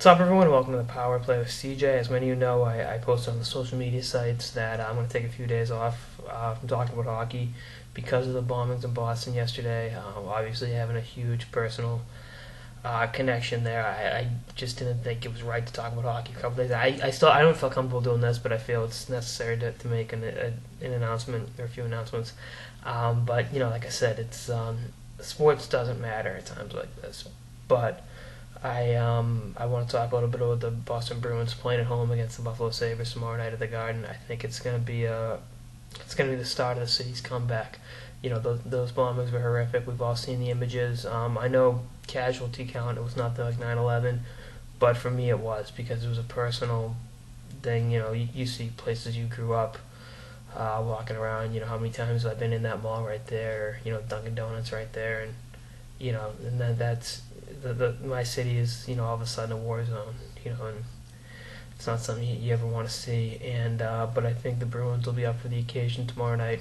What's up, everyone? Welcome to the Power Play with CJ. As many of you know, I post on the social media sites that I'm going to take a few days off from talking about hockey because of the bombings in Boston yesterday. Obviously, having a huge personal connection there. I just didn't think it was right to talk about hockey a couple days. I don't feel comfortable doing this, but I feel it's necessary to make an announcement or a few announcements. But like I said, it's sports doesn't matter at times like this, but I want to talk a little bit about the Boston Bruins playing at home against the Buffalo Sabres tomorrow night at the Garden. I think it's going to be the start of the city's comeback. Those bombings were horrific. We've all seen the images. I know casualty count, it was nothing like 9/11, but for me it was because it was a personal thing. You see places you grew up walking around. How many times I've been in that mall right there. Dunkin' Donuts right there, and then that's my city is all of a sudden a war zone. And it's not something you ever want to see. And but I think the Bruins will be up for the occasion tomorrow night.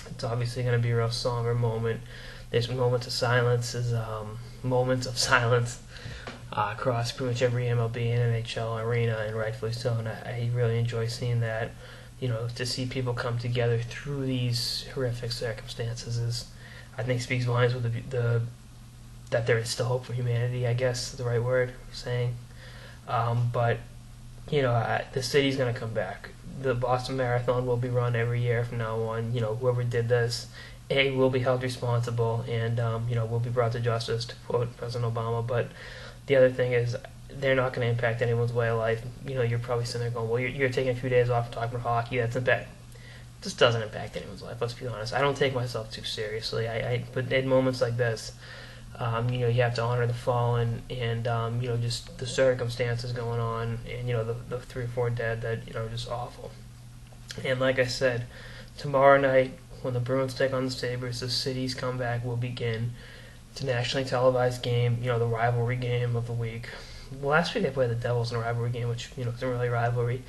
It's obviously going to be a real somber moment. There's moments of silence, across pretty much every MLB and NHL arena, and rightfully so. And I really enjoy seeing that. To see people come together through these horrific circumstances I think speaks volumes with that there is still hope for humanity, I guess is the right word saying. But the city's going to come back. The Boston Marathon will be run every year from now on. Whoever did this, will be held responsible, and will be brought to justice, to quote President Obama. But the other thing is, they're not going to impact anyone's way of life. You're probably sitting there going, well, you're taking a few days off talking about hockey. That's impact. Just doesn't impact anyone's life. Let's be honest. I don't take myself too seriously. But at moments like this, you have to honor the fallen, and just the circumstances going on, and the 3 or 4 dead that are just awful. And like I said, tomorrow night when the Bruins take on the Sabres, the city's comeback will begin. It's a nationally televised game, the rivalry game of the week. Last week they played the Devils in a rivalry game, which isn't really a rivalry,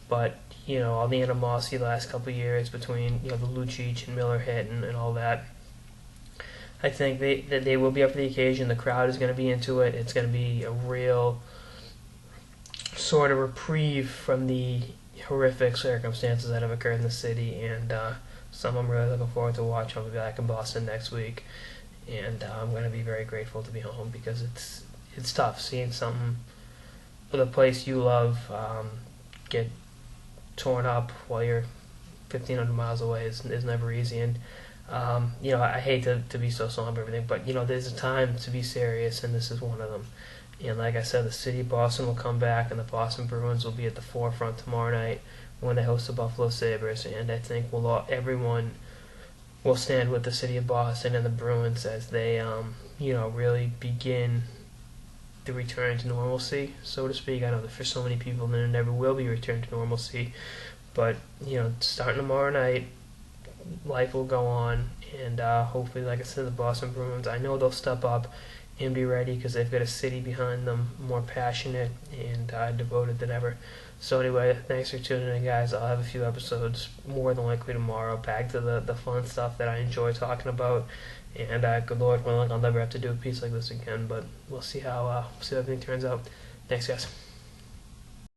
but all the animosity the last couple of years between the Lucic and Miller hit and all that. I think they will be up for the occasion. The crowd is going to be into it. It's going to be a real sort of reprieve from the horrific circumstances that have occurred in the city, and some I'm really looking forward to watch. I'll be back in Boston next week, and I'm going to be very grateful to be home because it's tough seeing something with a place you love get torn up while you're 1,500 miles away is never easy. And I hate to be so somber everything, but there's a time to be serious, and this is one of them. And like I said, the city of Boston will come back, and the Boston Bruins will be at the forefront tomorrow night when they host the Buffalo Sabres. And I think everyone will stand with the city of Boston and the Bruins as they really begin the return to normalcy, so to speak. I know that for so many people there never will be a return to normalcy, but starting tomorrow night, life will go on, and hopefully, like I said, the Boston Bruins, I know they'll step up and be ready because they've got a city behind them, more passionate and devoted than ever. So anyway, thanks for tuning in, guys. I'll have a few episodes more than likely tomorrow, back to the fun stuff that I enjoy talking about, and good Lord willing, I'll never have to do a piece like this again, but we'll see how everything turns out. Thanks, guys.